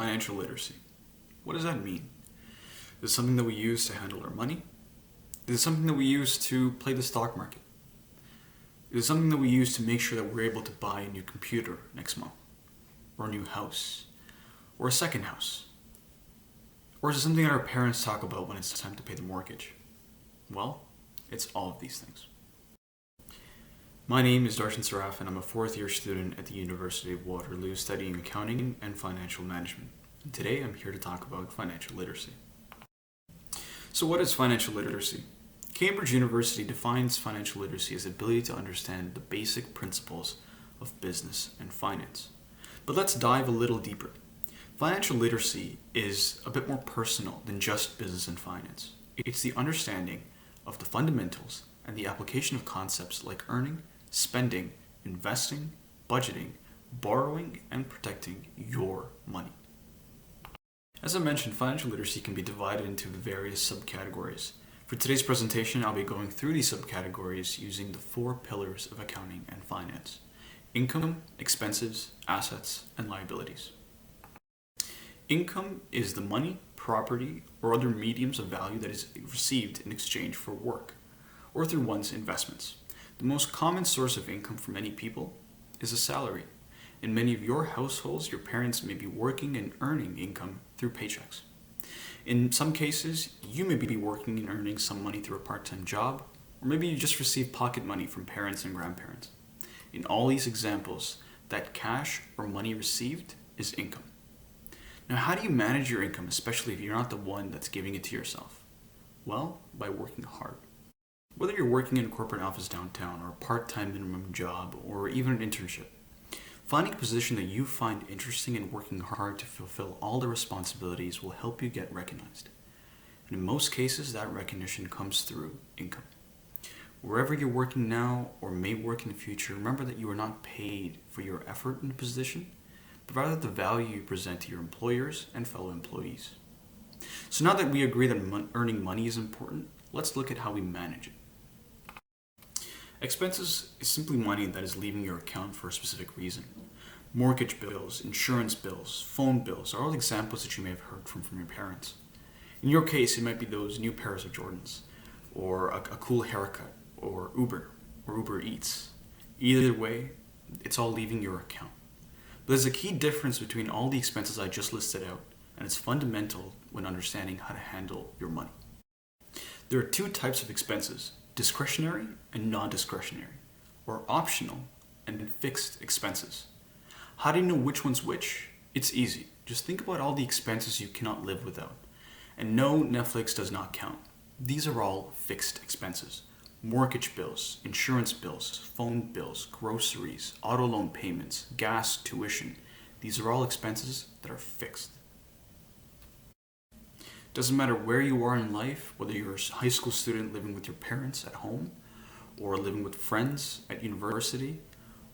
financial literacy. What does that mean? Is it something that we use to handle our money? Is it something that we use to play the stock market? Is it something that we use to make sure that we're able to buy a new computer next month? Or a new house? Or a second house? Or is it something that our parents talk about when it's time to pay the mortgage? Well, it's all of these things. My name is Darshan Saraff, and I'm a fourth-year student at the University of Waterloo studying accounting and financial management. And today I'm here to talk about financial literacy. So what is financial literacy? Cambridge University defines financial literacy as the ability to understand the basic principles of business and finance. But let's dive a little deeper. Financial literacy is a bit more personal than just business and finance. It's the understanding of the fundamentals and the application of concepts like earning, spending, investing, budgeting, borrowing, and protecting your money. As I mentioned, financial literacy can be divided into various subcategories. For today's presentation, I'll be going through these subcategories using the 4 pillars of accounting and finance: income, expenses, assets, and liabilities. Income is the money, property, or other mediums of value that is received in exchange for work, or through one's investments. The most common source of income for many people is a salary. In many of your households, your parents may be working and earning income through paychecks. In some cases, you may be working and earning some money through a part-time job, or maybe you just receive pocket money from parents and grandparents. In all these examples, that cash or money received is income. Now, how do you manage your income, especially if you're not the one that's giving it to yourself? Well, by working hard. Whether you're working in a corporate office downtown, or a part-time minimum job, or even an internship, finding a position that you find interesting and working hard to fulfill all the responsibilities will help you get recognized. And in most cases, that recognition comes through income. Wherever you're working now or may work in the future, remember that you are not paid for your effort in the position, but rather the value you present to your employers and fellow employees. So now that we agree that earning money is important, let's look at how we manage it. Expenses is simply money that is leaving your account for a specific reason. Mortgage bills, insurance bills, phone bills are all examples that you may have heard from your parents. In your case, it might be those new pairs of Jordans, or a cool haircut, or Uber Eats. Either way, it's all leaving your account. But there's a key difference between all the expenses I just listed out, and it's fundamental when understanding how to handle your money. There are 2 types of expenses: discretionary and non-discretionary, or optional and fixed expenses. How do you know which one's which? It's easy. Just think about all the expenses you cannot live without. And no, Netflix does not count. These are all fixed expenses. Mortgage bills, insurance bills, phone bills, groceries, auto loan payments, gas, tuition. These are all expenses that are fixed. Doesn't matter where you are in life, whether you're a high school student living with your parents at home, or living with friends at university,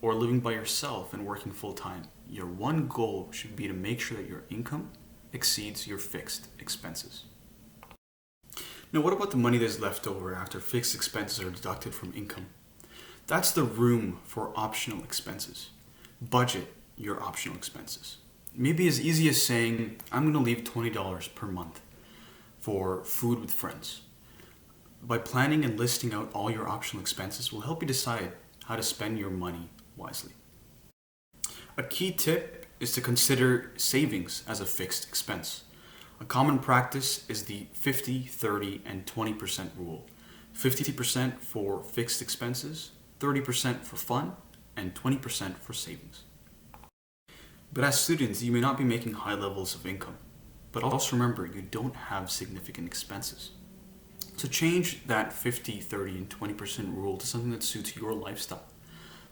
or living by yourself and working full-time, your one goal should be to make sure that your income exceeds your fixed expenses. Now, what about the money that's left over after fixed expenses are deducted from income? That's the room for optional expenses. Budget your optional expenses. Maybe as easy as saying, I'm going to leave $20 per month for food with friends. By planning and listing out all your optional expenses will help you decide how to spend your money wisely. A key tip is to consider savings as a fixed expense. A common practice is the 50, 30, and 20% rule. 50% for fixed expenses, 30% for fun, and 20% for savings. But as students, you may not be making high levels of income. But also remember, you don't have significant expenses. So change that 50, 30, and 20% rule to something that suits your lifestyle,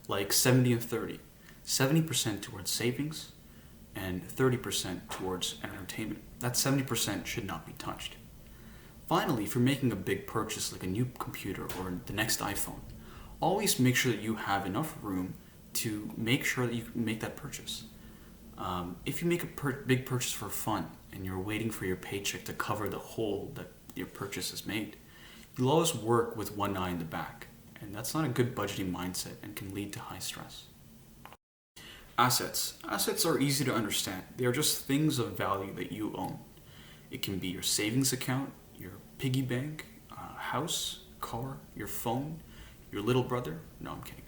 like 70 and 30. 70% towards savings and 30% towards entertainment. That 70% should not be touched. Finally, if you're making a big purchase like a new computer or the next iPhone, always make sure that you have enough room to make sure that you can make that purchase. If you make a big purchase for fun and you're waiting for your paycheck to cover the hole that your purchase has made, you'll always work with one eye in the back, and that's not a good budgeting mindset and can lead to high stress. Assets. Assets are easy to understand. They are just things of value that you own. It can be your savings account, your piggy bank, house, car, your phone, your little brother. No, I'm kidding.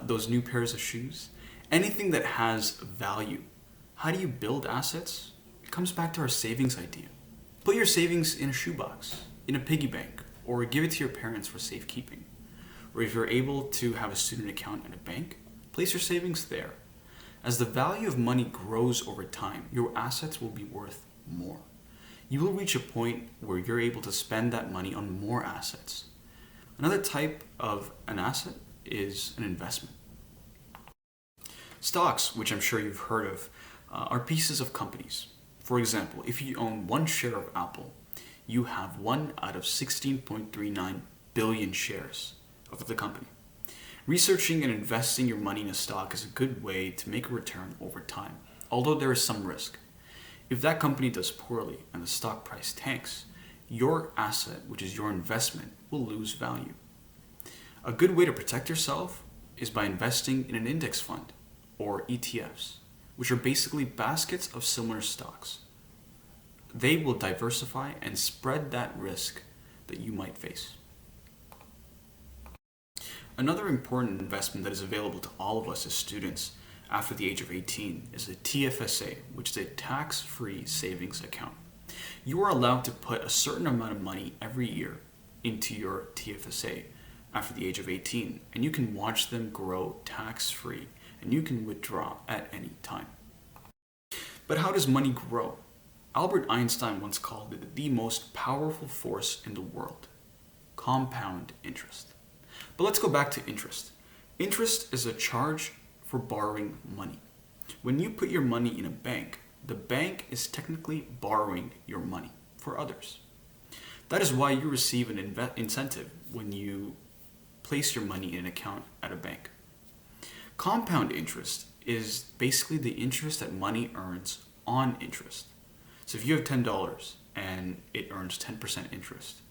Those new pairs of shoes. Anything that has value. How do you build assets? It comes back to our savings idea. Put your savings in a shoebox, in a piggy bank, or give it to your parents for safekeeping. Or if you're able to have a student account at a bank, place your savings there. As the value of money grows over time, your assets will be worth more. You will reach a point where you're able to spend that money on more assets. Another type of an asset is an investment. Stocks, which I'm sure you've heard of, are pieces of companies. For example, if you own one share of Apple, you have 1 out of 16.39 billion shares of the company. Researching and investing your money in a stock is a good way to make a return over time, although there is some risk. If that company does poorly and the stock price tanks, your asset, which is your investment, will lose value. A good way to protect yourself is by investing in an index fund, or ETFs, which are basically baskets of similar stocks. They will diversify and spread that risk that you might face. Another important investment that is available to all of us as students after the age of 18 is a TFSA, which is a tax-free savings account. You are allowed to put a certain amount of money every year into your TFSA after the age of 18, and you can watch them grow tax-free, and you can withdraw at any time. But how does money grow? Albert Einstein once called it the most powerful force in the world: compound interest. But let's go back to interest. Interest is a charge for borrowing money. When you put your money in a bank, the bank is technically borrowing your money for others. That is why you receive an incentive when you place your money in an account at a bank. Compound interest is basically the interest that money earns on interest. So if you have $10 and it earns 10% interest,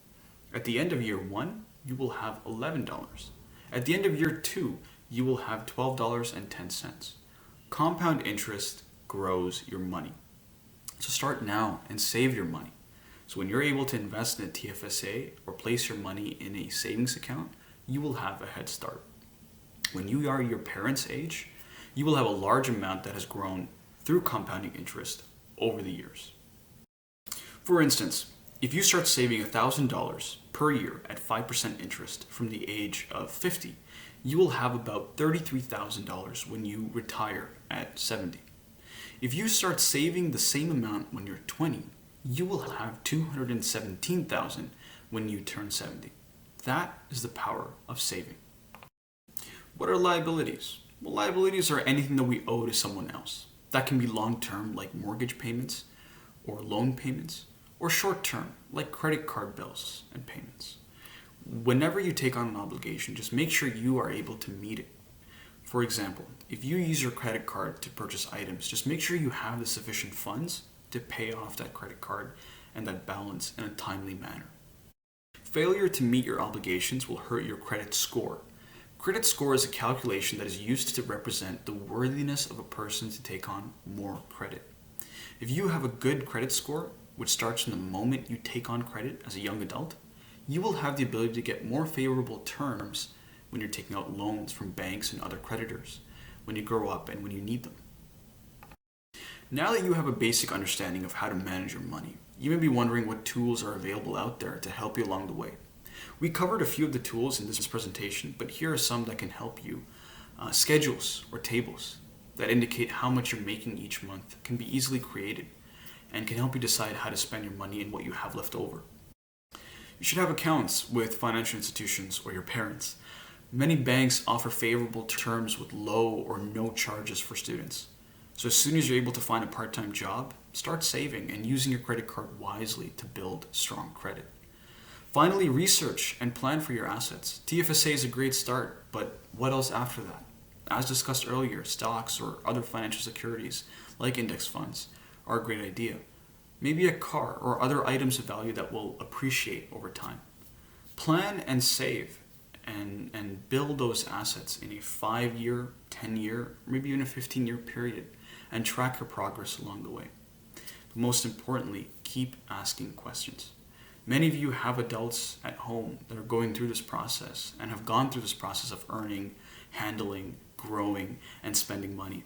at the end of year 1, you will have $11. At the end of year 2, you will have $12.10. Compound interest grows your money. So start now and save your money. So when you're able to invest in a TFSA or place your money in a savings account, you will have a head start. When you are your parents' age, you will have a large amount that has grown through compounding interest over the years. For instance, if you start saving $1,000 per year at 5% interest from the age of 50, you will have about $33,000 when you retire at 70. If you start saving the same amount when you're 20, you will have $217,000 when you turn 70. That is the power of saving. What are liabilities? Well, liabilities are anything that we owe to someone else. That can be long-term, like mortgage payments or loan payments, or short-term, like credit card bills and payments. Whenever you take on an obligation, just make sure you are able to meet it. For example, if you use your credit card to purchase items, just make sure you have the sufficient funds to pay off that credit card and that balance in a timely manner. Failure to meet your obligations will hurt your credit score. Credit score is a calculation that is used to represent the worthiness of a person to take on more credit. If you have a good credit score, which starts from the moment you take on credit as a young adult, you will have the ability to get more favorable terms when you're taking out loans from banks and other creditors, when you grow up and when you need them. Now that you have a basic understanding of how to manage your money, you may be wondering what tools are available out there to help you along the way. We covered a few of the tools in this presentation, but here are some that can help you. Schedules or tables that indicate how much you're making each month can be easily created and can help you decide how to spend your money and what you have left over. You should have accounts with financial institutions or your parents. Many banks offer favorable terms with low or no charges for students. So as soon as you're able to find a part-time job, start saving and using your credit card wisely to build strong credit. Finally, research and plan for your assets. TFSA is a great start, but what else after that? As discussed earlier, stocks or other financial securities like index funds are a great idea. Maybe a car or other items of value that will appreciate over time. Plan and save and build those assets in a 5-year, 10-year, maybe even a 15-year period, and track your progress along the way. But most importantly, keep asking questions. Many of you have adults at home that are going through this process and have gone through this process of earning, handling, growing, and spending money.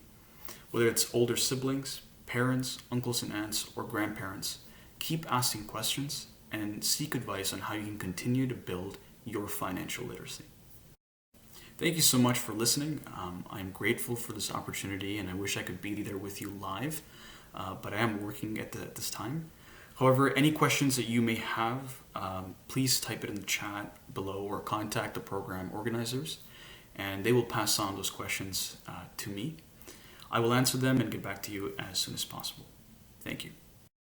Whether it's older siblings, parents, uncles and aunts, or grandparents, keep asking questions and seek advice on how you can continue to build your financial literacy. Thank you so much for listening. I'm grateful for this opportunity and I wish I could be there with you live, but I am working at this time. However, any questions that you may have, please type it in the chat below or contact the program organizers and they will pass on those questions to me. I will answer them and get back to you as soon as possible. Thank you.